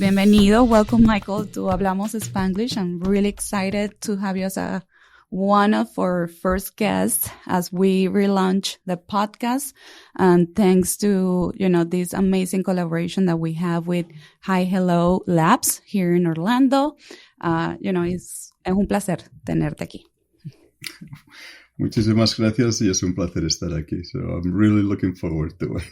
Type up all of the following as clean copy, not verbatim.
Bienvenido. Welcome, Michael, to Hablamos Spanglish. I'm really excited to have you as one of our first guests as we relaunch the podcast. And thanks to, this amazing collaboration that we have with Hi Hello Labs here in Orlando. Es un placer tenerte aquí. Muchísimas gracias y es un placer estar aquí. So I'm really looking forward to it.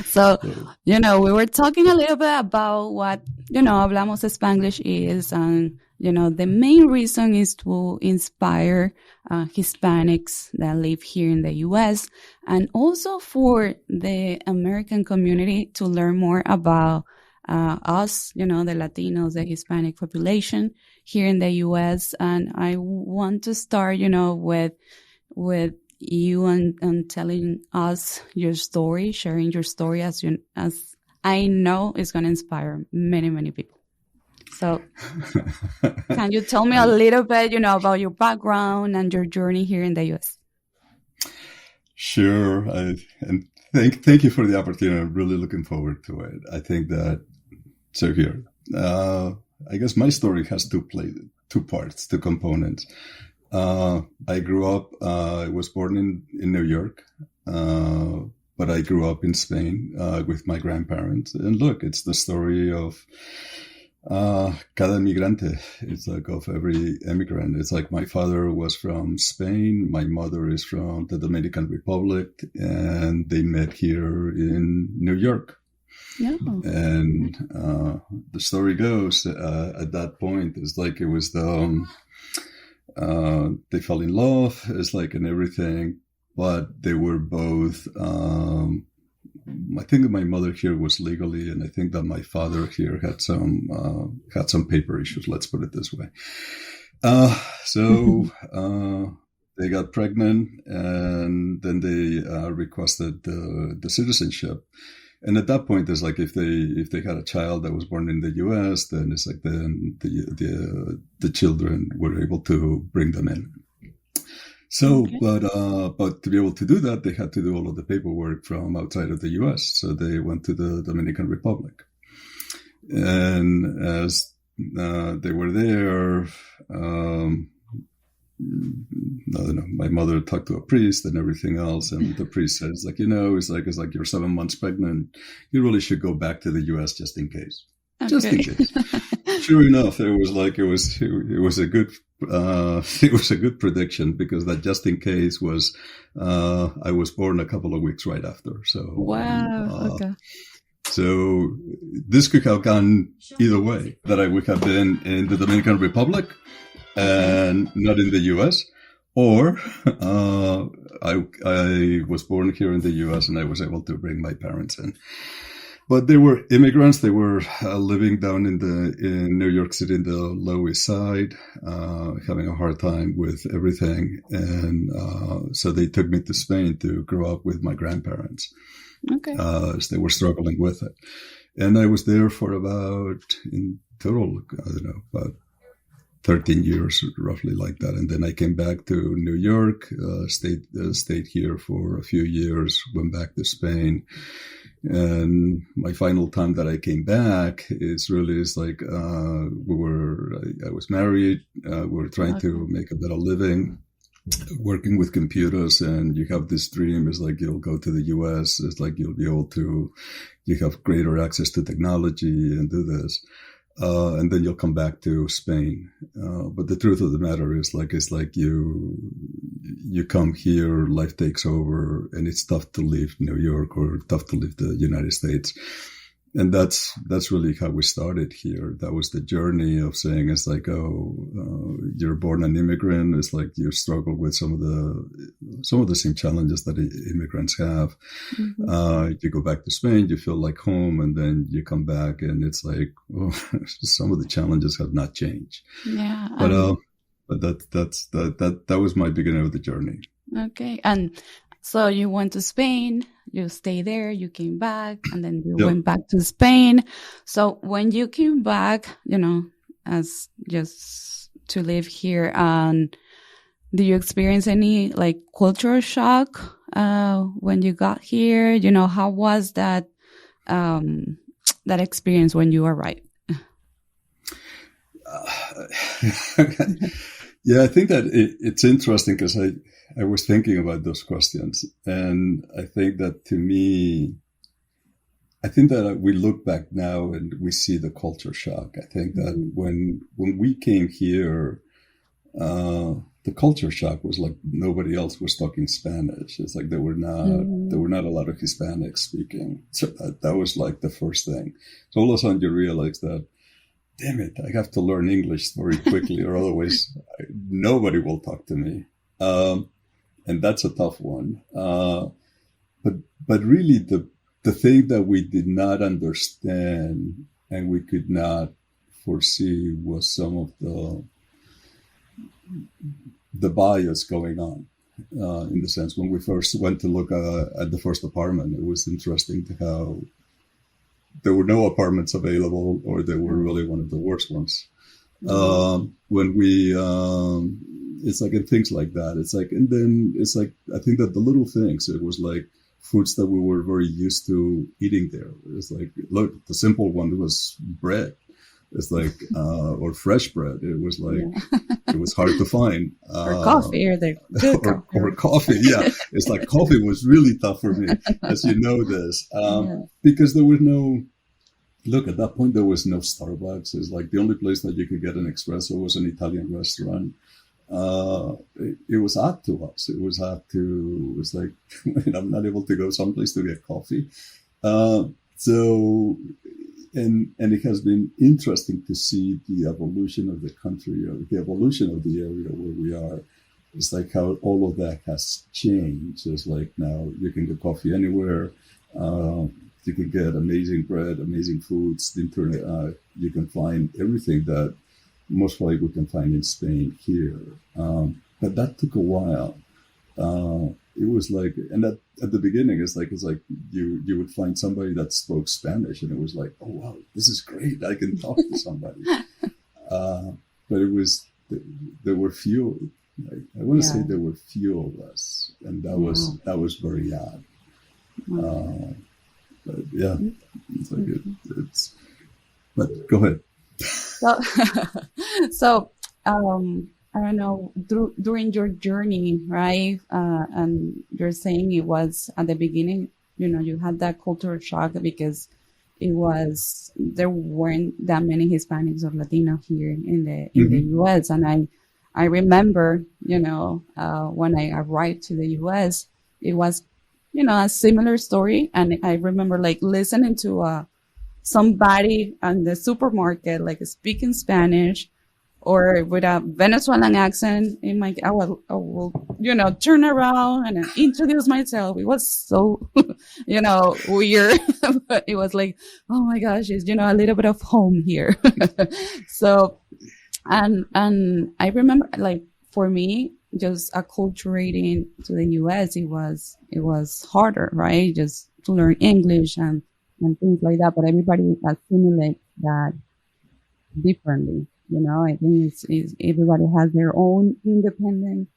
So, we were talking a little bit about what, Hablamos Spanglish is, and, the main reason is to inspire Hispanics that live here in the U.S. and also for the American community to learn more about us, the Latinos, the Hispanic population here in the U.S. And I want to start, with you and telling us your story, sharing your story as I know is going to inspire many, many people. So can you tell me a little bit, about your background and your journey here in the U.S.? Sure. And thank you for the opportunity. I'm really looking forward to it. I think that, so here, I guess my story has two parts, two components. I grew up, I was born in New York, but I grew up in Spain with my grandparents. And look, it's the story of cada migrante. It's like of every immigrant. It's like my father was from Spain, my mother is from the Dominican Republic, and they met here in New York. Yeah. And the story goes at that point, it's like it was they fell in love, it's like in everything, but they were both, I think that my mother here was legally, and I think that my father here had some paper issues, let's put it this way. So they got pregnant, and then they requested the citizenship. And at that point, it's like if they had a child that was born in the U.S., then it's like then the children were able to bring them in. So, okay. But to be able to do that, they had to do all of the paperwork from outside of the U.S. So they went to the Dominican Republic, and as they were there, I don't know, my mother talked to a priest and everything else, and the priest says, like, it's like you're 7 months pregnant, you really should go back to the U.S. just in case. Okay. Just in case. Sure enough, it was a good prediction, because that just in case was I was born a couple of weeks right after. So wow. Okay. So this could have gone either way, that I would have been in the Dominican Republic and not in the U.S., or I was born here in the U.S. and I was able to bring my parents in. But they were immigrants. They were living down in New York City in the Lower East Side, having a hard time with everything. And so they took me to Spain to grow up with my grandparents. Okay. As they were struggling with it. And I was there for about, in total, I don't know, about 13 years, roughly like that. And then I came back to New York, stayed here for a few years, went back to Spain. And my final time that I came back is like, I was married, we were trying to make a better living, working with computers, and you have this dream, is like you'll go to the US, it's like you'll be able to, you have greater access to technology and do this. And then you'll come back to Spain. But the truth of the matter is it's like you come here, life takes over, and it's tough to leave New York or tough to leave the United States. And that's really how we started here. That was the journey of saying, it's like, you're born an immigrant. It's like you struggle with some of the same challenges that immigrants have. Mm-hmm. You go back to Spain, you feel like home, and then you come back, and it's like, some of the challenges have not changed. Yeah. But that was my beginning of the journey. Okay. And so you went to Spain, you stayed there, you came back, and then you went back to Spain. So when you came back, as just to live here, do you experience any cultural shock when you got here? How was that that experience when you arrived? Yeah, I think that it's interesting because I was thinking about those questions. And I think that to me, I think that we look back now and we see the culture shock. I think that when we came here, the culture shock was like nobody else was talking Spanish. It's like there were not a lot of Hispanics speaking. So that was like the first thing. So all of a sudden you realize that, damn it, I have to learn English very quickly or otherwise nobody will talk to me. And that's a tough one. But really the thing that we did not understand and we could not foresee was some of the bias going on. In the sense, when we first went to look at the first apartment, it was interesting to how there were no apartments available, or they were really one of the worst ones. When we, it's like in things like that. It's like, and then it's like, I think that the little things, it was like foods that we were very used to eating there. It's like, look, the simple one was bread. It's like, or fresh bread. It was like, it was hard to find. Or coffee, or the good or coffee. Yeah. It's like coffee was really tough for me, as you know this, because there was no, look, at that point, there was no Starbucks. It's like the only place that you could get an espresso was an Italian restaurant. It was odd to us. It was like, I'm not able to go someplace to get coffee. So, and it has been interesting to see the evolution of the country, or the evolution of the area where we are. It's like how all of that has changed. It's like now you can get coffee anywhere. You can get amazing bread, amazing foods. The internet, you can find everything that most likely we can find in Spain here. But that took a while. It was like, and at the beginning, it's like you would find somebody that spoke Spanish, and it was like, oh wow, this is great. I can talk to somebody. But it was, there were few. Like, I want to say there were few of us, and that was very odd. But yeah, it's like it's. But go ahead. So, I don't know, during your journey, right? And you're saying it was at the beginning, you had that cultural shock because there weren't that many Hispanics or Latino here in the U.S. And I remember, when I arrived to the U.S., it was, a similar story. And I remember like listening to somebody in the supermarket, like speaking Spanish, or with a Venezuelan accent, I will, turn around and introduce myself. It was so, weird, but it was like, oh my gosh, it's, a little bit of home here. So, and I remember, like, for me, just acculturating to the US, it was harder, right? Just to learn English and things like that, but everybody assimilates that differently. I think it's everybody has their own independent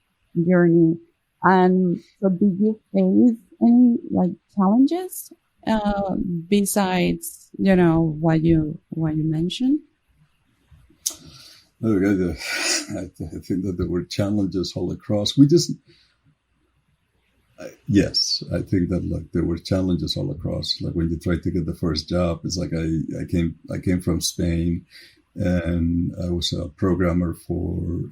journey. And so did you face any like challenges, besides, what you mentioned? Okay, I think that there were challenges all across. Yes, I think that like there were challenges all across. Like when you try to get the first job, it's like I came from Spain, and I was a programmer for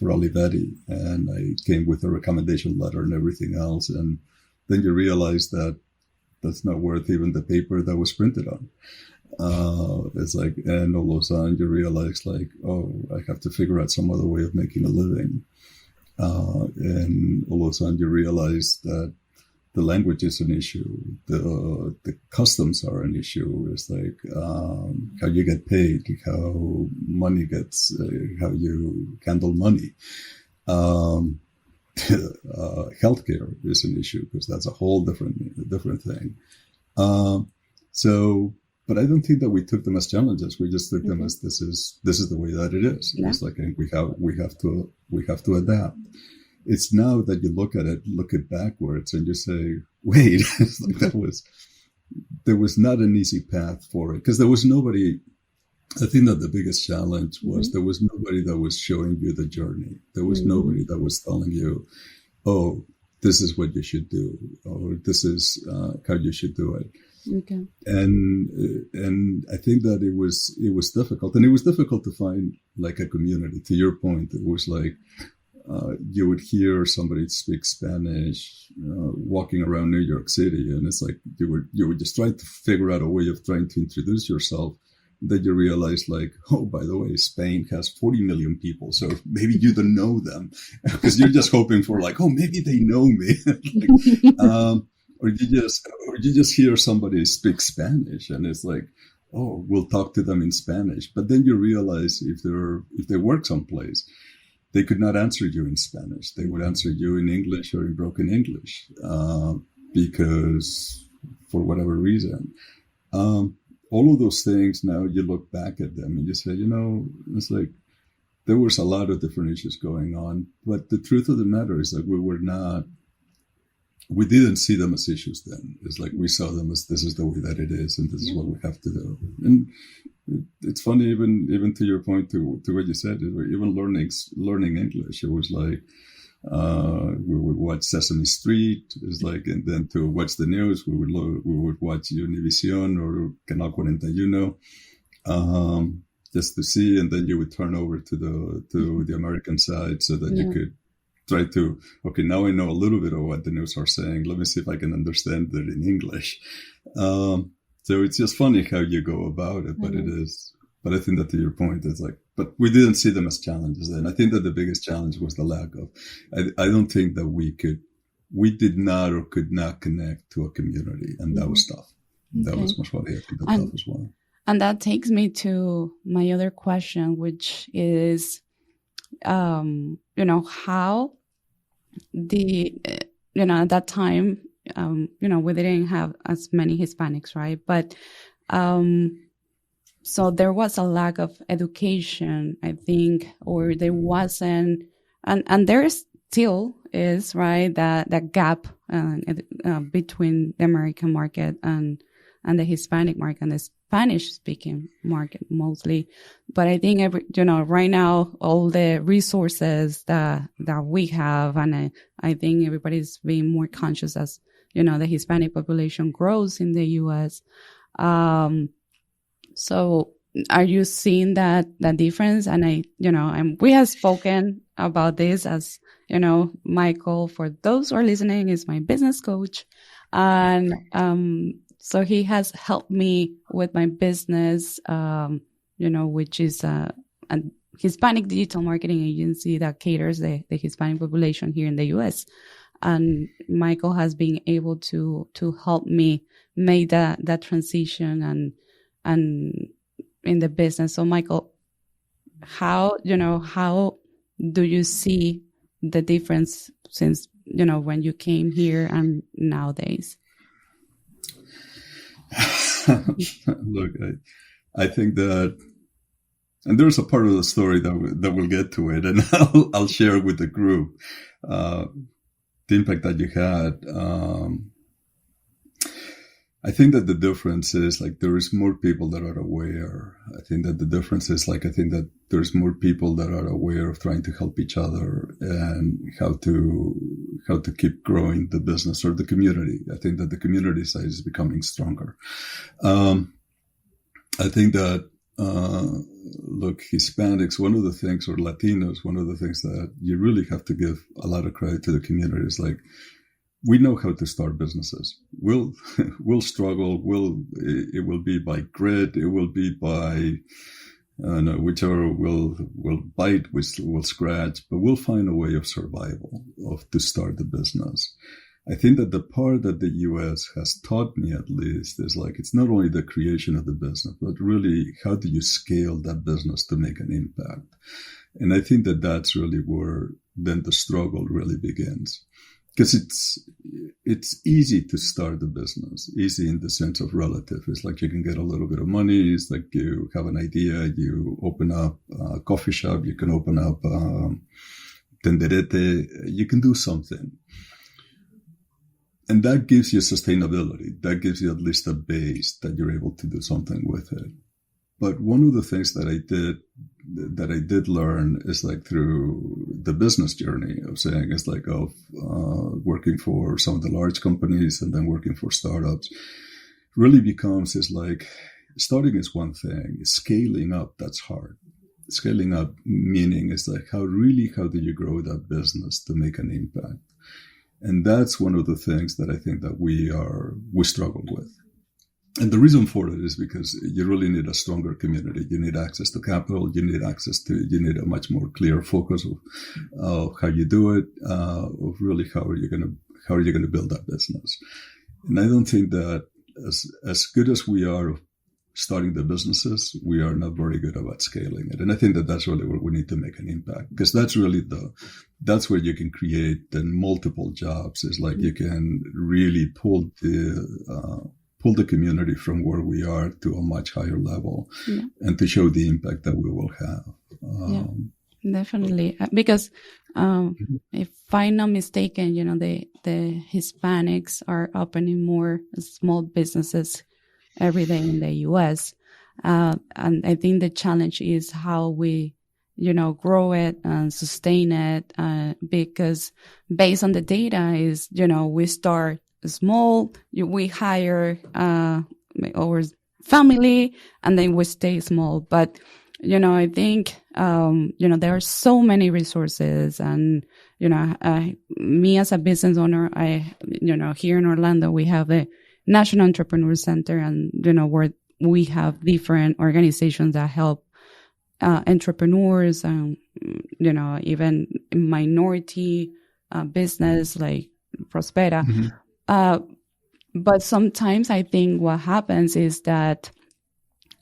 Olivetti, and I came with a recommendation letter and everything else. And then you realize that that's not worth even the paper that was printed on. It's like, and all of a sudden you realize like, oh, I have to figure out some other way of making a living. And all of a sudden you realize that the language is an issue. The customs are an issue. It's like, how you get paid, how money gets, how you handle money. Healthcare is an issue because that's a whole different thing. But I don't think that we took them as challenges. We just took them as this is the way that it is. Yeah. It's like we have to adapt. It's now that you look at it backwards and you say, wait, like there was not an easy path for it because there was nobody. I think that the biggest challenge was there was nobody that was showing you the journey. There was nobody that was telling you, oh, this is what you should do, or this is how you should do it. Okay. And I think that it was difficult, and it was difficult to find like a community. To your point, it was like you would hear somebody speak Spanish walking around New York City, and it's like you were just trying to figure out a way of trying to introduce yourself. That you realize, like, oh, by the way, Spain has 40 million people, so maybe you don't know them because you're just hoping for, like, oh, maybe they know me, or you just hear somebody speak Spanish, and it's like, oh, we'll talk to them in Spanish. But then you realize if they work someplace, they could not answer you in Spanish; they would answer you in English or in broken English because for whatever reason. All of those things, now you look back at them and you say, it's like there was a lot of different issues going on. But the truth of the matter is that we didn't see them as issues then. It's like we saw them as this is the way that it is and this is what we have to do. And it's funny, even to your point, to what you said, even learning English, it was like, we would watch Sesame Street. It's like, and then to watch the news, we would watch Univision or Canal 41, just to see, and then you would turn over to the American side so that you could try to, okay, now I know a little bit of what the news are saying. Let me see if I can understand it in English. So it's just funny how you go about it, but it is. But I think that to your point, it's like, but we didn't see them as challenges then. I think that the biggest challenge was the lack of, I don't think that we did not or could not connect to a community. And that was tough. Okay. That was most probably, I think, tough as well. And that takes me to my other question, which is, how at that time, we didn't have as many Hispanics, right? But, so there was a lack of education, I think, or there wasn't, and there still is, right, that gap between the American market and the Hispanic market and the Spanish-speaking market mostly. But I think right now all the resources that we have, and I think everybody's being more conscious as the Hispanic population grows in the U.S. So are you seeing that difference? And we have spoken about this as, Michael, for those who are listening, is my business coach. And, so he has helped me with my business, which is a Hispanic digital marketing agency that caters the Hispanic population here in the U.S. And Michael has been able to help me make that transition and in the business. So Michael, how do you see the difference since, when you came here and nowadays? Look, I think that, and there's a part of the story that we'll get to it, and I'll share with the group, the impact that you had. I think that the difference is like there is more people that are aware. I think that the difference is like I think that there's more people that are aware of trying to help each other and how to keep growing the business or the community. I think that the community side is becoming stronger. I think that look, Hispanics, one of the things, or Latinos, one of the things that you really have to give a lot of credit to the community is like, we know how to start businesses. We'll struggle. It will be by grit. It will be by, whichever we'll bite, we'll scratch, but we'll find a way of survival, to start the business. I think that the part that the U.S. has taught me, at least, is like, it's not only the creation of the business, but really how do you scale that business to make an impact? And I think that that's really where then the struggle really begins. Because it's easy to start the business, easy in the sense of relative. It's like you can get a little bit of money. It's like you have an idea, you open up a coffee shop, you can open up tenderete, you can do something. And that gives you sustainability. That gives you at least a base that you're able to do something with it. But one of the things that I did learn is like through the business journey of saying it's like working for some of the large companies and then working for startups really becomes is like starting is one thing, scaling up, that's hard. Scaling up meaning is like how do you grow that business to make an impact? And that's one of the things that I think that we struggle with. And the reason for it is because you really need a stronger community. You need access to capital. You need a much more clear focus of how you do it, of really how are you going to build that business. And I don't think that as good as we are starting the businesses, we are not very good about scaling it. And I think that that's really where we need to make an impact, because that's really that's where you can create then multiple jobs. It's like you can really pull the community from where we are to a much higher level, and to show the impact that we will have. Definitely. Because if I'm not mistaken, the Hispanics are opening more small businesses every day in the U.S. And I think the challenge is how we, grow it and sustain it, because based on the data is, we start small, we hire our family, and then we stay small. But, I think, there are so many resources, and, me as a business owner, here in Orlando, we have the National Entrepreneur Center, and, where we have different organizations that help entrepreneurs and, even minority business like Prospera. But sometimes I think what happens is that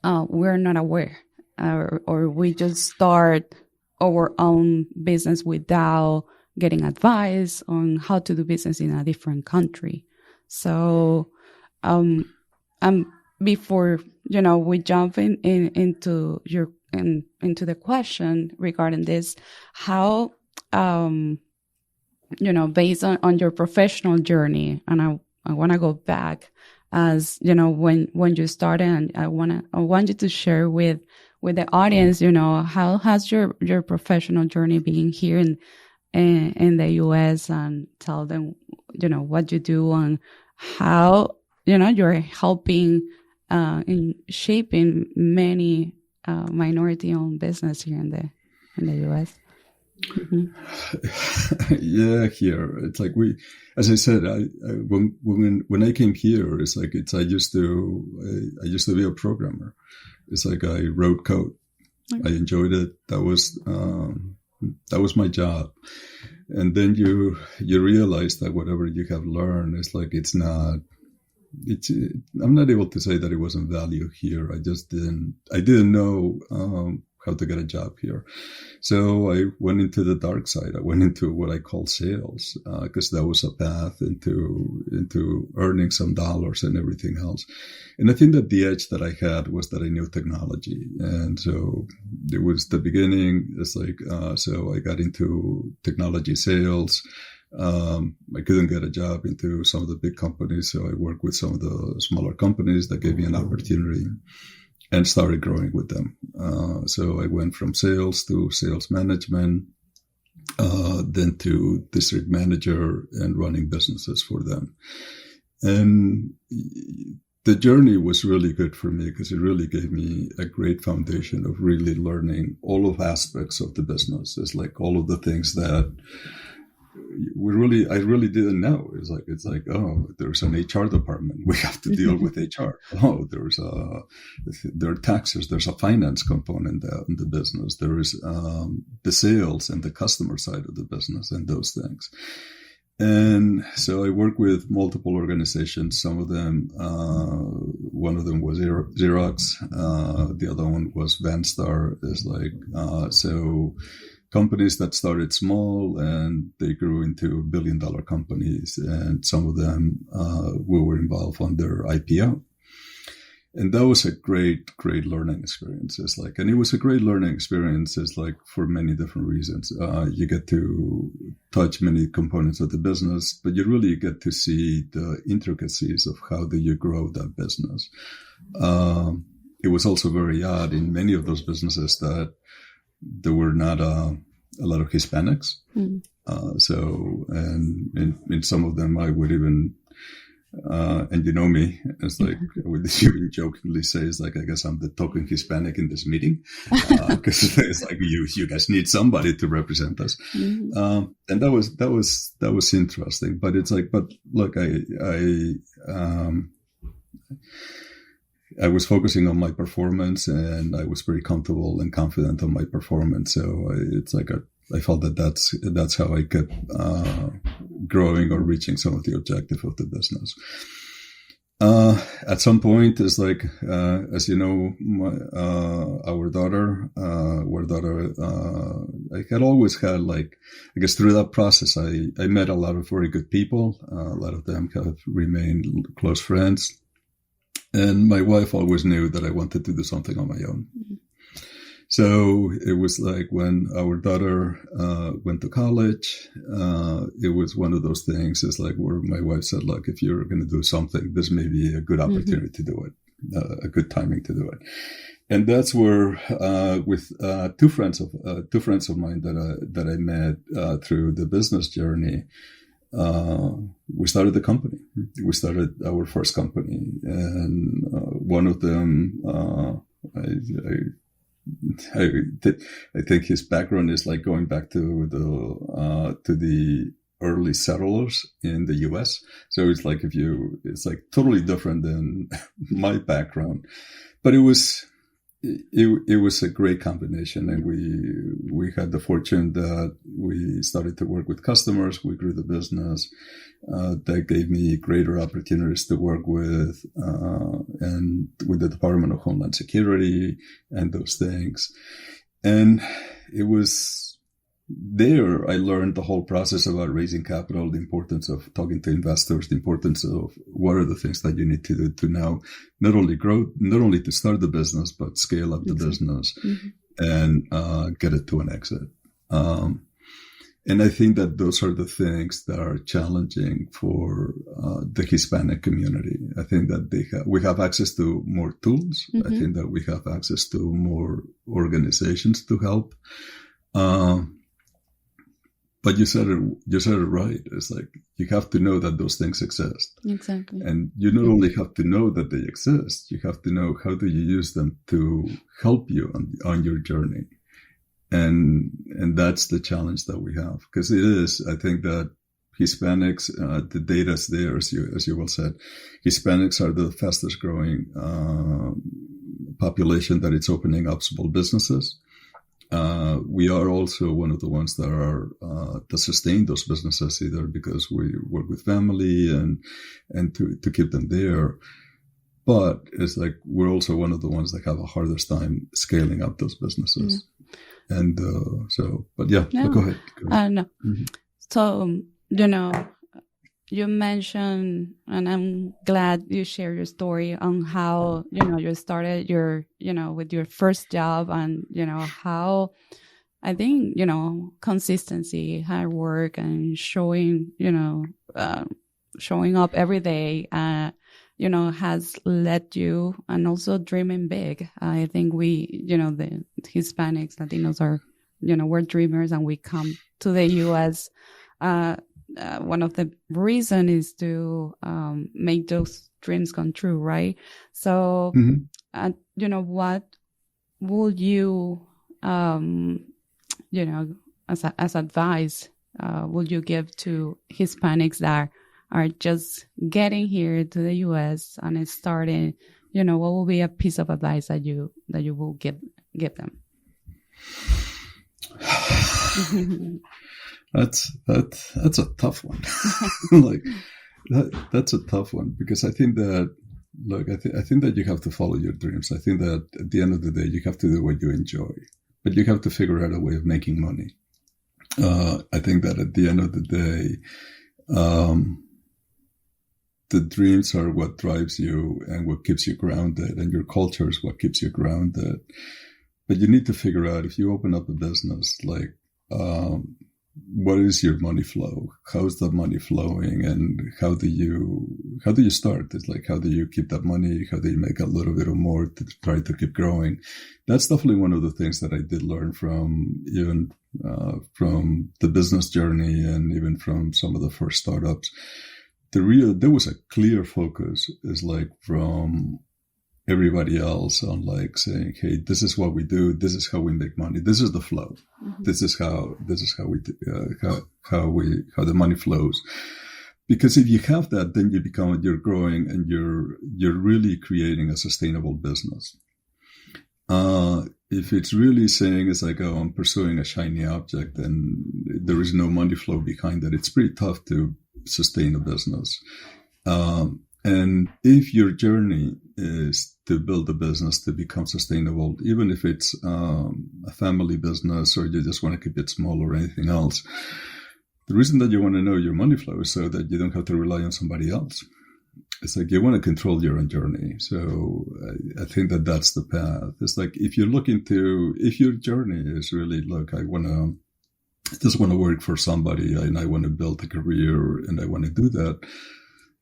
we're not aware, or we just start our own business without getting advice on how to do business in a different country. So before we jump into the question regarding this, how based on your professional journey, and I want to go back as when you started, and I want you to share with the audience, how has your professional journey been here in the US, and tell them what you do and how you're helping in shaping many minority-owned business here in the US. Yeah, here it's like as I said, when I came here, it's like I used to be a programmer. It's like I wrote code. Okay. I enjoyed it. That was my job. And then you realize that whatever you have learned is like I'm not able to say that it wasn't value here. I didn't know how to get a job here. So I went into the dark side. I went into what I call sales, because that was a path into earning some dollars and everything else. And I think that the edge that I had was that I knew technology. And so it was the beginning. It's like, so I got into technology sales. I couldn't get a job into some of the big companies, so I worked with some of the smaller companies that gave me an opportunity and started growing with them. So I went from sales to sales management, then to district manager and running businesses for them. And the journey was really good for me because it really gave me a great foundation of really learning all of aspects of the business. It's like all of the things that I really didn't know. It's like, oh, there's an HR department. We have to deal with HR. Oh, there are taxes. There's a finance component in the business. There is the sales and the customer side of the business and those things. And so I work with multiple organizations. Some of them, one of them was Xerox. The other one was Vanstar. So companies that started small and they grew into billion-dollar companies, and some of them we were involved on their IPO. And that was a great learning experience. It's like, and it was a great learning experience. It's like for many different reasons. You get to touch many components of the business, but you really get to see the intricacies of how do you grow that business. It was also very odd in many of those businesses that there were not a lot of Hispanics. And in some of them, I would even, and you know me, it's like, I would even jokingly say, it's like, I guess I'm the token Hispanic in this meeting, because it's like, you guys need somebody to represent us. And that was interesting, but it's like, but look, I was focusing on my performance, and I was very comfortable and confident on my performance. So it's like I felt that that's how I kept growing or reaching some of the objectives of the business. At some point, it's like, as you know, our daughter, I had always had, like, I guess through that process, I met a lot of very good people. A lot of them have remained close friends. And my wife always knew that I wanted to do something on my own. So it was like when our daughter went to college, it was one of those things. It's like where my wife said, look, if you're going to do something, this may be a good opportunity to do it, a good timing to do it. And that's where, with two friends of mine that I met through the business journey, we started the company. We started our first company, and one of them, I think his background is like going back to the early settlers in the U.S. So it's like it's like totally different than my background, but it was a great combination, and we had the fortune that we started to work with customers. We grew the business. That gave me greater opportunities to work with and with the Department of Homeland Security and those things. And it was there I learned the whole process about raising capital, the importance of talking to investors, the importance of what are the things that you need to do to now not only to start the business, but scale up the business and get it to an exit. And I think that those are the things that are challenging for the Hispanic community. I think that we have access to more tools. I think that we have access to more organizations to help. But you said it right. It's like you have to know that those things exist. Exactly. And you not only have to know that they exist, you have to know how do you use them to help you on your journey. And that's the challenge that we have, because it is, I think that Hispanics, the data is there, as you well said, Hispanics are the fastest growing, population that it's opening up small businesses. We are also one of the ones that are, to sustain those businesses, either because we work with family and to keep them there. But it's like, we're also one of the ones that have a hardest time scaling up those businesses. Yeah. And but go ahead. No. So, you mentioned, and I'm glad you shared your story on how, you started your, with your first job, and, how I think, consistency, hard work, and showing up every day, has led you, and also dreaming big. I think we, the Hispanics, Latinos are, we're dreamers, and we come to the U.S. One of the reasons is to make those dreams come true, right? So, what would you, as advice, would you give to Hispanics that are just getting here to the U.S. and starting? What will be a piece of advice that you will give them? That's a tough one. Like that's a tough one, because I think that, look, I think that you have to follow your dreams. I think that at the end of the day, you have to do what you enjoy, but you have to figure out a way of making money. I think that at the end of the day, the dreams are what drives you and what keeps you grounded, and your culture is what keeps you grounded. But you need to figure out, if you open up a business, like, what is your money flow? How's the money flowing? And how do you start? It's like, how do you keep that money? How do you make a little bit or more to try to keep growing? That's definitely one of the things that I did learn from the business journey, and even from some of the first startups. There was a clear focus, is like, from everybody else on, like, saying, hey, this is what we do. This is how we make money. This is the flow. Mm-hmm. This is how the money flows. Because if you have that, then you're growing, and you're really creating a sustainable business. If it's really saying, it's like, oh, I'm pursuing a shiny object, and there is no money flow behind it, it's pretty tough to sustain a business. And if your journey is to build a business to become sustainable, even if it's a family business, or you just want to keep it small, or anything else, the reason that you want to know your money flow is so that you don't have to rely on somebody else. It's like, you want to control your own journey. So I think that that's the path. It's like, if your journey is really, look, I just want to work for somebody, and I want to build a career, and I want to do that,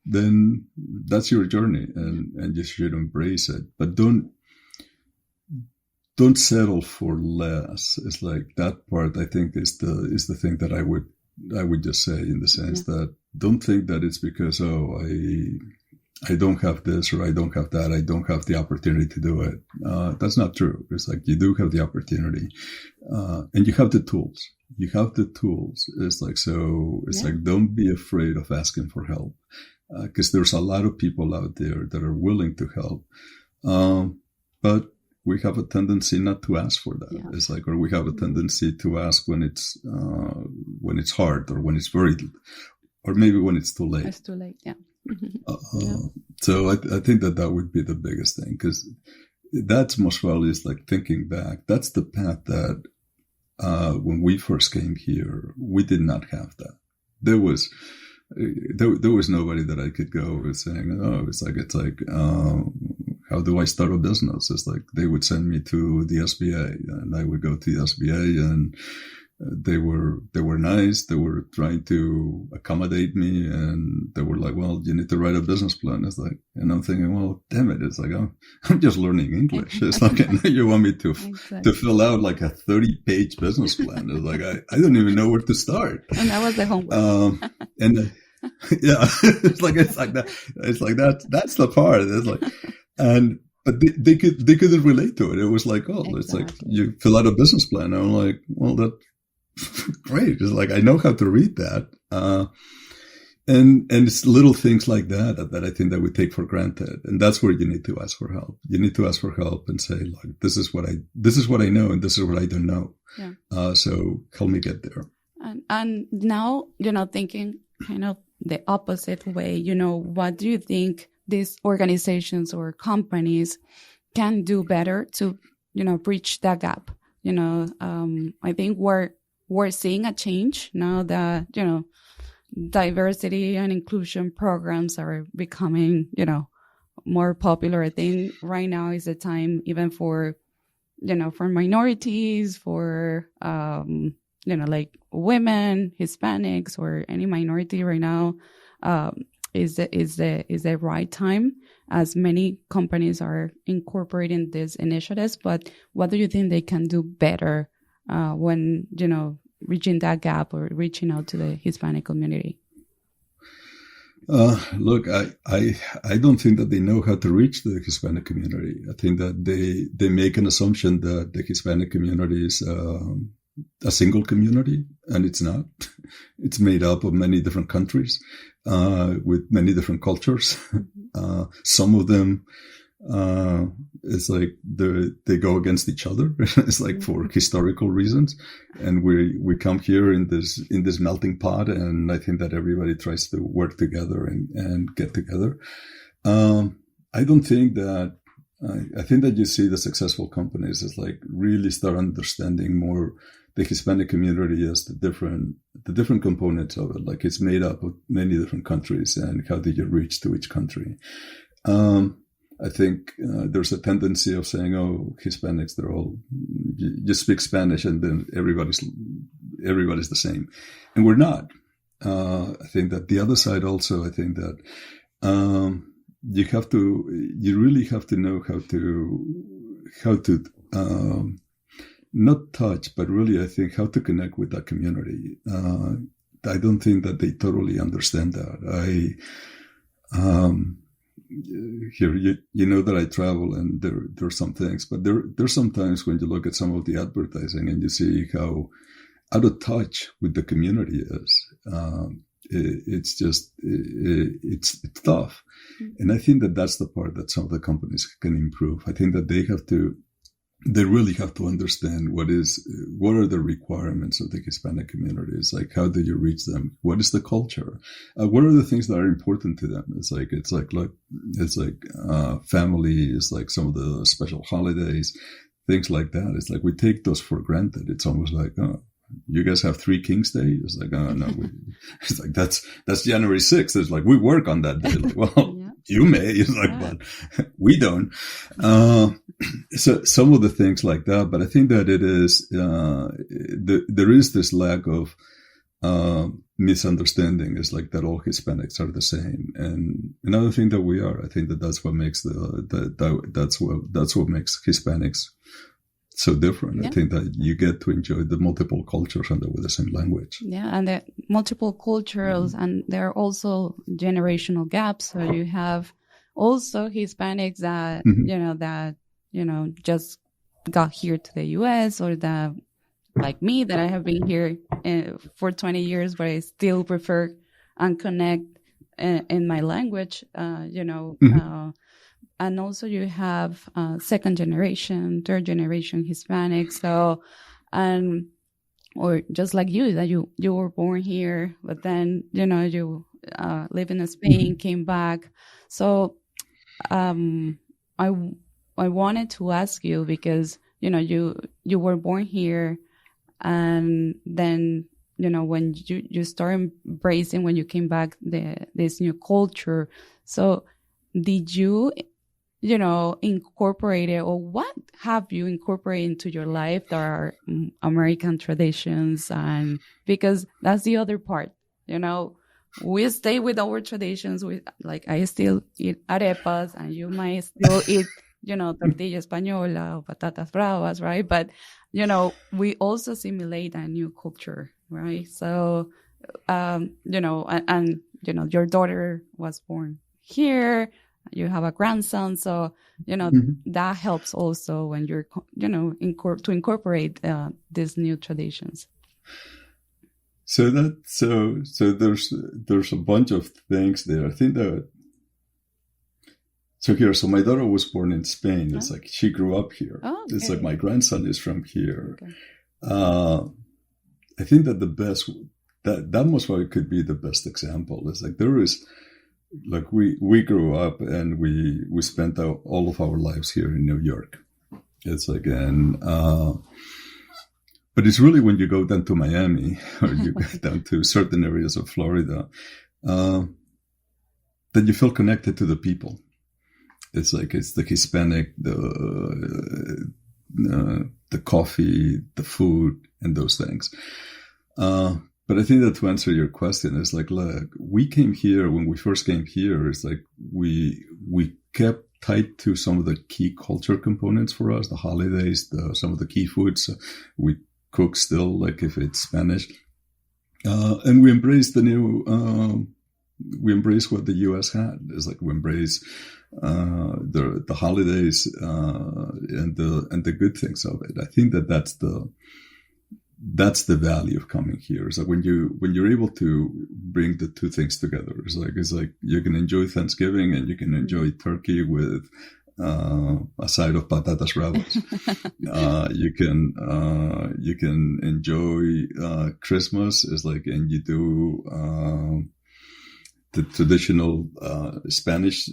then that's your journey, and you should embrace it. But don't settle for less. It's like, that part, I think, is the thing that I would just say, in the sense that, don't think that it's because, oh, I don't have this, or I don't have that, I don't have the opportunity to do it. That's not true. It's like, you do have the opportunity, and you have the tools. It's like, like, don't be afraid of asking for help, because there's a lot of people out there that are willing to help. But we have a tendency not to ask for that. Yeah. It's like, or we have a tendency to ask when it's hard, or when it's very, or maybe when it's too late. It's too late. Yeah. So I think that would be the biggest thing, because that's most probably, is like, thinking back, that's the path that when we first came here, we did not have that. There was nobody that I could go with saying, oh, it's like how do I start a business? It's like, they would send me to the SBA, and I would go to the SBA, and they were nice. They were trying to accommodate me, and they were like, well, you need to write a business plan. It's like, and I'm thinking, well, damn it. It's like, I'm just learning English. It's like, you want me to fill out like a 30-page business plan. It's like, I don't even know where to start. And that was the homework. Yeah, it's like that. It's like that. That's the part. It's like, but they couldn't relate to it. It was like, oh, It's like, you fill out a business plan. And I'm like, well, that's great. It's like, I know how to read that. And it's little things like that I think that we take for granted. And that's where you need to ask for help. You need to ask for help and say, like, this is what I know, and this is what I don't know. Yeah. So help me get there. And now, thinking kind of the opposite way, what do you think these organizations or companies can do better to, bridge that gap? I think we're seeing a change now that, diversity and inclusion programs are becoming, more popular. I think right now is the time, even for minorities, for, like women, Hispanics, or any minority right now, is the right time, as many companies are incorporating these initiatives. But what do you think they can do better when, reaching that gap or reaching out to the Hispanic community? Look, I don't think that they know how to reach the Hispanic community. I think that they make an assumption that the Hispanic community is a single community, and it's not. It's made up of many different countries, with many different cultures. Some of them, it's like they go against each other. It's like for historical reasons. And we come here in this melting pot, and I think that everybody tries to work together and get together. I don't think that I think that you see the successful companies is like really start understanding more the Hispanic community as the different components of it. Like it's made up of many different countries, and how do you reach to each country? I think there's a tendency of saying, "Oh, Hispanics, they're all you speak Spanish, and then everybody's the same," and we're not. I think that the other side also. I think that you really have to know how to not touch, but really, I think how to connect with that community. I don't think that they totally understand that. Here, you know that I travel, and there are some things, but there's sometimes when you look at some of the advertising and you see how out of touch with the community is. It's tough, and I think that that's the part that some of the companies can improve. I think that they really have to understand what are the requirements of the Hispanic communities. Like, how do you reach them? What is the culture? What are the things that are important to them? It's like family. It's like some of the special holidays, things like that. It's like we take those for granted. It's almost like, oh, you guys have 3 Kings Day? It's like, oh no, it's like that's January 6th. It's like we work on that day. Like, well, yeah. You may. It's like, yeah. But we don't. So some of the things like that. But I think that it is there is this lack of misunderstanding. Is like that all Hispanics are the same. And another thing that we are. I think that that's what makes that's what makes Hispanics so different. Yeah. I think that you get to enjoy the multiple cultures and with the same language. Yeah, and the multiple cultures, and there are also generational gaps. So you have also Hispanics that just got here to the U.S. or that, like me, that I have been here for 20 years, but I still prefer and connect in my language. And also you have second generation, third generation Hispanics. So, or just like you, that you were born here, but then, you live in Spain, came back. So I wanted to ask you because, you were born here, and then, when you start embracing, when you came back, this new culture. So did you incorporate it, or what have you incorporated into your life that are American traditions? And because that's the other part, we stay with our traditions. I still eat arepas, and you might still eat, tortilla española or patatas bravas, right? But, we also assimilate a new culture, right? So, your daughter was born here. You have a grandson, so that helps also when you're to incorporate these new traditions. So there's a bunch of things there. I think that so my daughter was born in Spain. It's like she grew up here. Oh, okay. It's like my grandson is from here. Okay. I think that the best that most probably could be the best example. It's like there is. Like we grew up and we spent all of our lives here in New York. It's like, but it's really when you go down to Miami or you go down to certain areas of Florida, that you feel connected to the people. It's like, it's the Hispanic, the coffee, the food, and those things. But I think that to answer your question is like, look, we came here, when we first came here, it's like we kept tight to some of the key culture components for us, the holidays, some of the key foods. We cook still, like if it's Spanish. And we embraced we embrace what the U.S. had. It's like we embrace the holidays and the good things of it. I think that that's the value of coming here. It's like when you're able to bring the two things together, it's like you can enjoy Thanksgiving and you can enjoy turkey with a side of patatas bravas. You can enjoy Christmas. It's like, and you do the traditional Spanish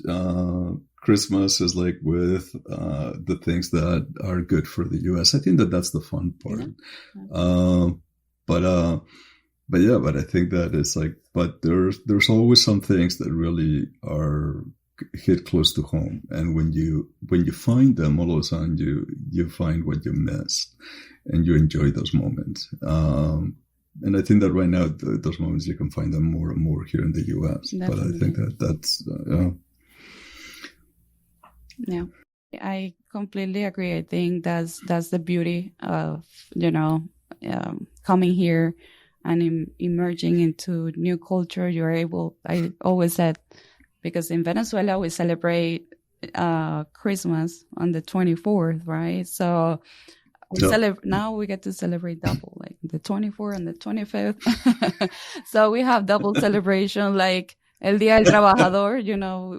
Christmas is like with the things that are good for the U.S. I think that that's the fun part. But I think that it's like, but there's always some things that really are hit close to home, and when you find them, all of a sudden you find what you missed, and you enjoy those moments. And I think that right now those moments you can find them more and more here in the U.S. Definitely. But I think that's yeah. I completely agree. I think that's the beauty of coming here and emerging into new culture. You're able. I always said, because in Venezuela we celebrate Christmas on the 24th, right? So now we get to celebrate double, like the 24th and the 25th. So we have double celebration, like El Día del Trabajador.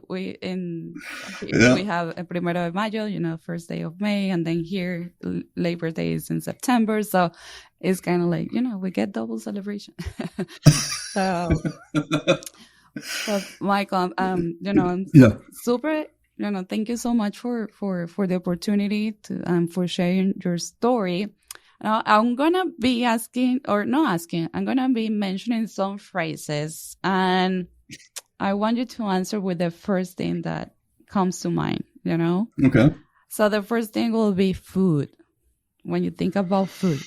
We have el Primero de Mayo, first day of May, and then here Labor Day is in September. So it's kind of like we get double celebration. So Michael, I'm super. Thank you so much for the opportunity to for sharing your story. Now, I'm gonna be I'm gonna be mentioning some phrases, and I want you to answer with the first thing that comes to mind. Okay. So the first thing will be food. When you think about food.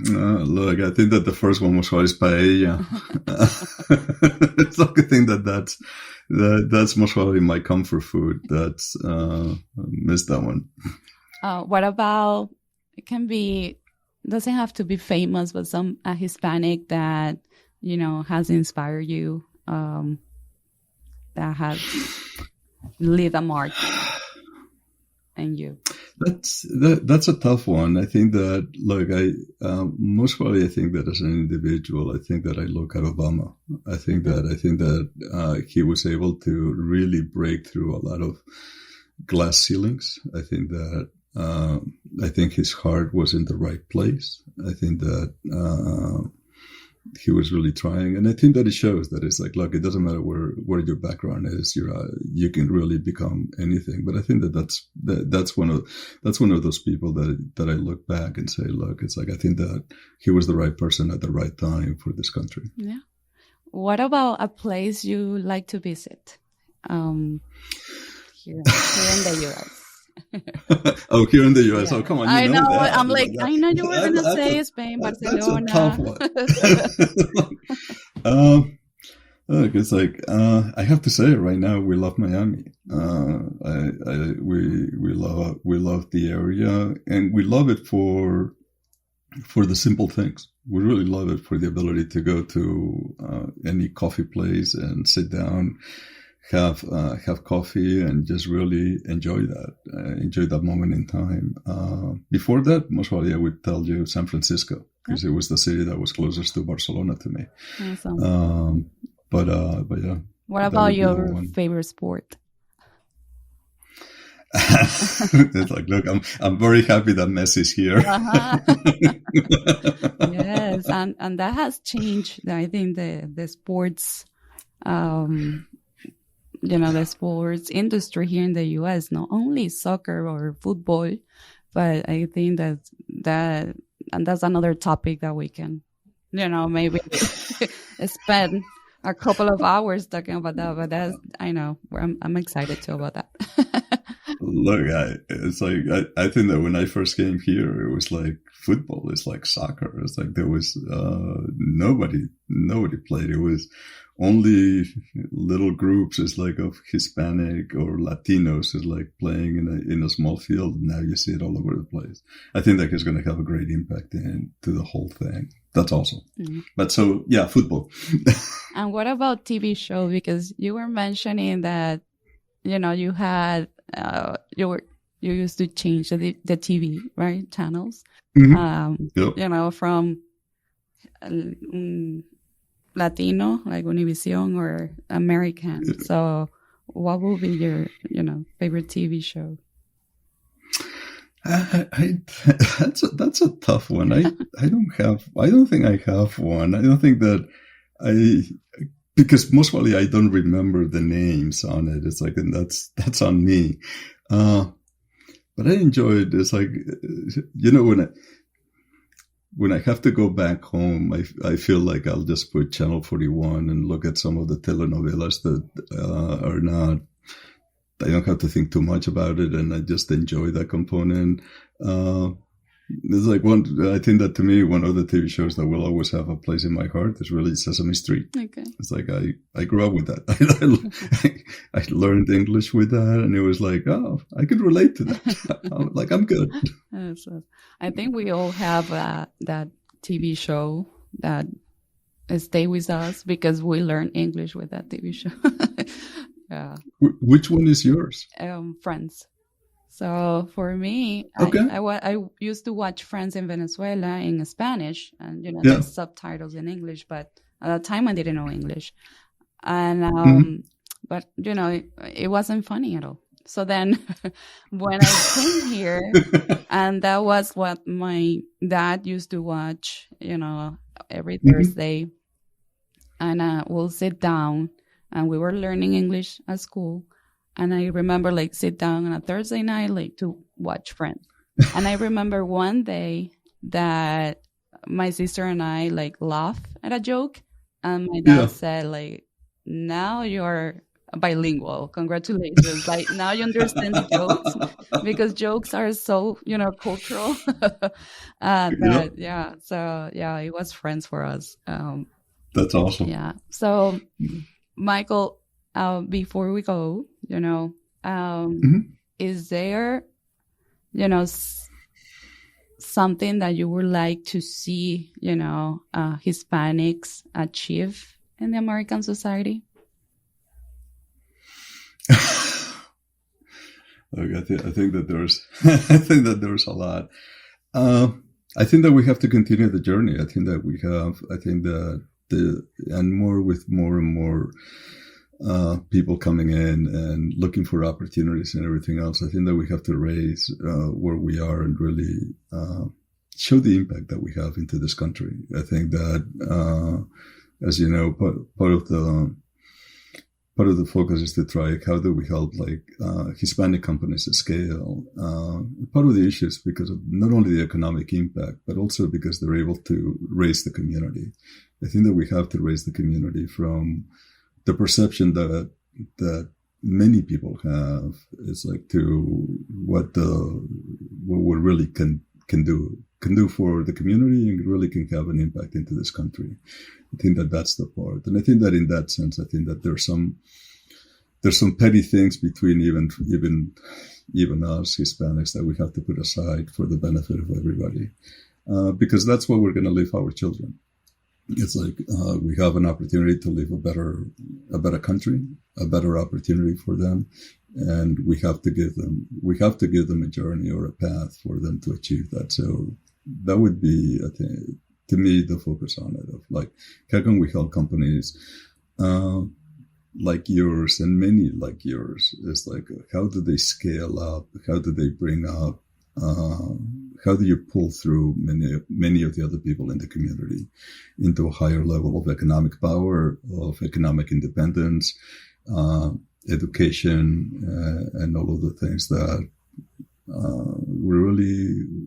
Look, I think that the first one was always paella. It's like I think that's most probably my comfort food. That's missed that one. What about? It doesn't have to be famous, but some Hispanic that has inspired you, that has leave a mark in you. That's a tough one. I think that, most probably I think that as an individual, I think that I look at Obama. I think that he was able to really break through a lot of glass ceilings. I think that, I think his heart was in the right place. I think that, he was really trying, and I think that it shows that it's like, look, it doesn't matter where your background is, you can really become anything. But I think that's one of those people that I look back and say, look, it's like I think that he was the right person at the right time for this country. Yeah. What about a place you like to visit? Here in the U.S. Oh, here in the U.S. Yeah. Oh, come on! I know. I'm like, I know you were going to say Spain, Barcelona. That's a tough one. Look, it's like I have to say it right now. We love Miami. We love the area, and we love it for the simple things. We really love it for the ability to go to any coffee place and sit down, have coffee, and just really enjoy that moment in time. Before that, most probably I would tell you San Francisco, because it was the city that was closest to Barcelona to me. Awesome. But yeah. What about your favorite sport? It's like, look, I'm very happy that Messi's here. Yes, and that has changed. I think the sports. The sports industry here in the U.S., not only soccer or football, but I think and that's another topic that we can, maybe spend a couple of hours talking about that. But I'm excited too about that. Look, it's like, I think that when I first came here, it was like football. It's like soccer. It's like there was nobody played. It was only little groups, is like of Hispanic or Latinos, is like playing in a small field. Now you see it all over the place. I think that is going to have a great impact to the whole thing. That's awesome. Mm-hmm. But so, yeah, football. And what about TV show? Because you were mentioning that, you had, you used to change the TV, right? Channels. Mm-hmm. Yep. From Latino, like Univision, or American. Yeah. So what would be your, favorite TV show? That's a tough one. I don't think I have one. I don't think that because most probably I don't remember the names on it. It's like, and that's on me. But I enjoy it. It's like, when I have to go back home, I feel like I'll just put Channel 41 and look at some of the telenovelas that are not, I don't have to think too much about it, and I just enjoy that component. It's like I think that to me, one of the TV shows that will always have a place in my heart is really Sesame Street. Okay. It's like I grew up with that. I learned English with that, and it was like, oh, I can relate to that. Like, I'm good. So I think we all have that TV show that stay with us because we learn English with that TV show. Yeah. Which one is yours? Friends. So for me, okay. I used to watch Friends in Venezuela in Spanish, and there's subtitles in English, but at that time I didn't know English, and but it wasn't funny at all. So then when I came here, and that was what my dad used to watch, every Thursday, and we'll sit down, and we were learning English at school. And I remember sit down on a Thursday night, to watch Friends. And I remember one day that my sister and I laughed at a joke. And my dad said now you're bilingual. Congratulations. Now you understand the jokes, because jokes are so, cultural. So it was Friends for us. That's awesome. Yeah. So Michael, before we go, is there, something that you would like to see, Hispanics achieve in the American society? Look, I think that there's a lot. I think that we have to continue the journey. I think that and more and more people coming in and looking for opportunities and everything else. I think that we have to raise where we are and really show the impact that we have into this country. I think that, as you know, part of the focus is to try how do we help Hispanic companies to scale. Part of the issue is because of not only the economic impact, but also because they're able to raise the community. I think that we have to raise the community from the perception that many people have is to what we really can do for the community, and really can have an impact into this country. I think that that's the part, and I think that in that sense, I think that there's some petty things between even us Hispanics that we have to put aside for the benefit of everybody, because that's what we're going to leave our children. It's we have an opportunity to live a better country, a better opportunity for them, and we have to give them a journey or a path for them to achieve that. So that would be, I think, to me, the focus on it of how can we help companies like yours and many like yours? Is how do they scale up? How do they bring up? How do you pull through many of the other people in the community into a higher level of economic power, of economic independence, education, and all of the things that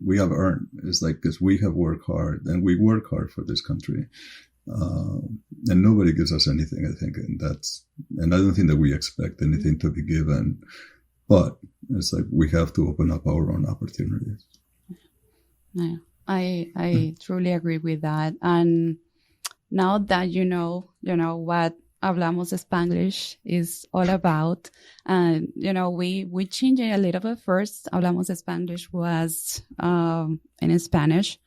we have earned? It's because we have worked hard, and we work hard for this country, and nobody gives us anything, I think, and I don't think that we expect anything to be given, but it's we have to open up our own opportunities. Yeah, I truly agree with that. And now that you know what Hablamos Spanglish is all about, and we changed it a little bit. First, Hablamos Spanglish was in Spanish,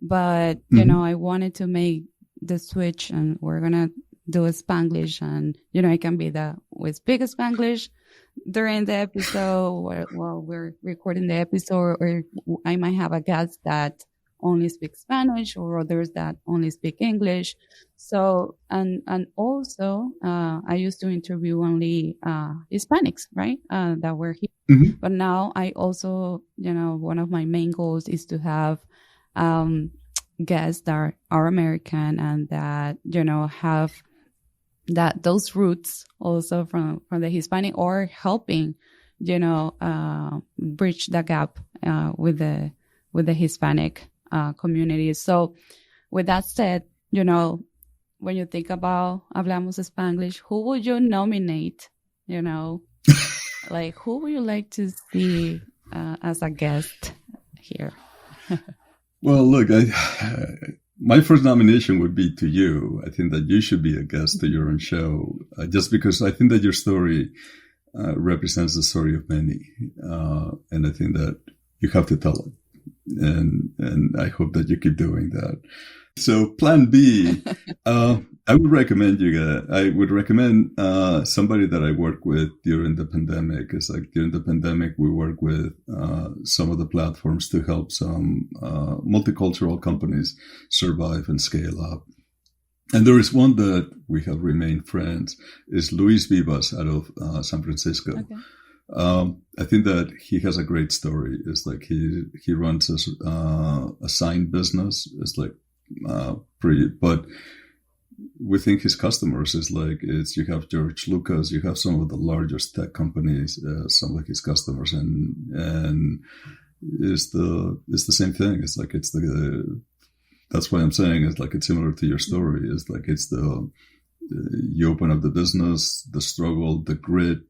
but I wanted to make the switch, and we're gonna do a Spanglish, and it can be that we speak Spanglish during the episode while we're recording the episode, or I might have a guest that only speaks Spanish, or others that only speak English. So, and also, I used to interview only Hispanics, right? That were here. Mm-hmm. But now I also, one of my main goals is to have guests that are American and that, have that those roots also from the Hispanic, or helping, bridge the gap with the Hispanic community. So with that said, when you think about Hablamos Spanglish, who would you nominate? Like, who would you like to see as a guest here? Well, look, my first nomination would be to you. I think that you should be a guest to your own show, just because I think that your story represents the story of many, and I think that you have to tell it, and I hope that you keep doing that. So, Plan B, I would recommend somebody that I worked with during the pandemic. It's like during the pandemic, we worked with some of the platforms to help some multicultural companies survive and scale up. And there is one that we have remained friends, is Luis Vivas out of San Francisco. Okay. I think that he has a great story. It's like he runs a sign business. It's like but we think his customers you have George Lucas, you have some of the largest tech companies, some of his customers, and it's the same thing. It's like that's why I'm saying it's like it's similar to your story. It's like you open up the business, the struggle, the grit,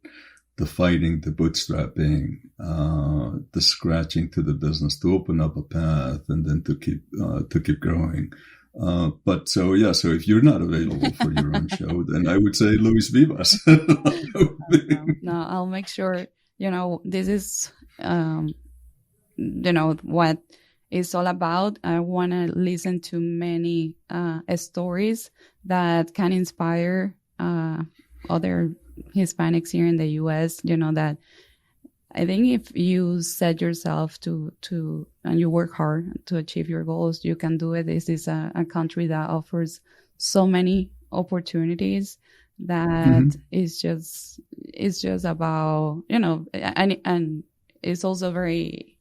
the fighting, the bootstrapping, the scratching to the business to open up a path, and then to keep growing. So if you're not available for your own show, then I would say Luis Vivas. No, I'll make sure, this is, what it's all about. I want to listen to many stories that can inspire other Hispanics here in the U.S., that I think if you set yourself to and you work hard to achieve your goals, you can do it. This is a country that offers so many opportunities that it's just about, and it's also very,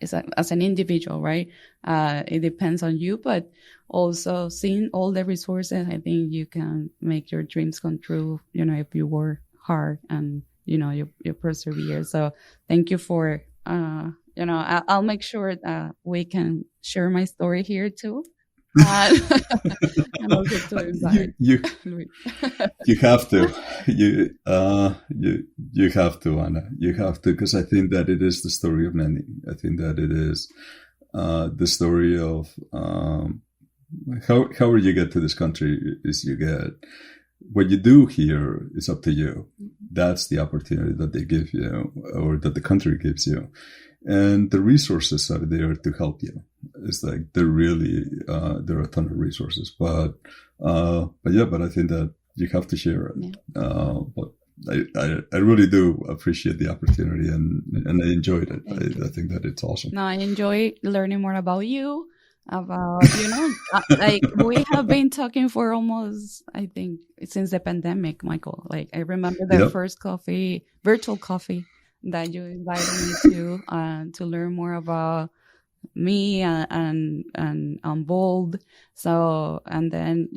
as an individual, right? It depends on you, but also seeing all the resources, I think you can make your dreams come true, if you work hard and, you persevere. So thank you for, I'll make sure that we can share my story here too. And also to invite you have to, you have to, Ana, you have to, because I think that it is the story of many. I think that it is the story of however you get to this country is you get. What you do here is up to you. That's the opportunity that they give you, or that the country gives you. And the resources are there to help you. It's like there are a ton of resources, but I think that you have to share it. Yeah. But I really do appreciate the opportunity, and I enjoyed it. I think that it's awesome. No, I enjoy learning more about you, about, like we have been talking for almost, I think, since the pandemic, Michael. Like I remember the first virtual coffee that you invited me to learn more about me and Bold. So, and then,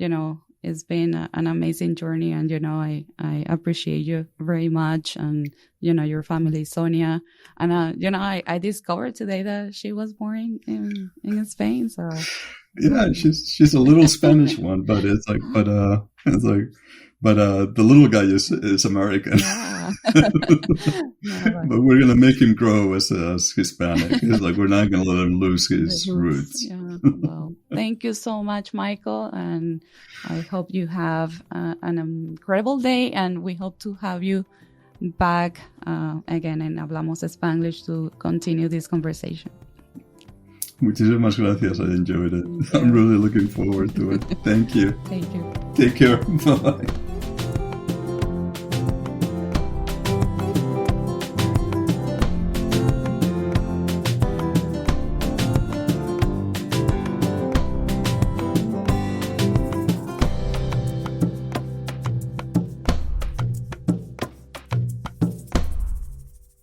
it's been an amazing journey, and, I appreciate you very much, and, your family, Sonia. And, I discovered today that she was born in Spain. So yeah, she's a little Spanish one, but the little guy is American. Yeah. But we're gonna make him grow as Hispanic. It's like we're not gonna let him lose his roots. Yeah. Well, thank you so much, Michael, and I hope you have an incredible day, and we hope to have you back again in Hablamos Spanglish to continue this conversation. Muchísimas gracias. I enjoyed it. I'm really looking forward to it. Thank you. Thank you. Take care. Bye.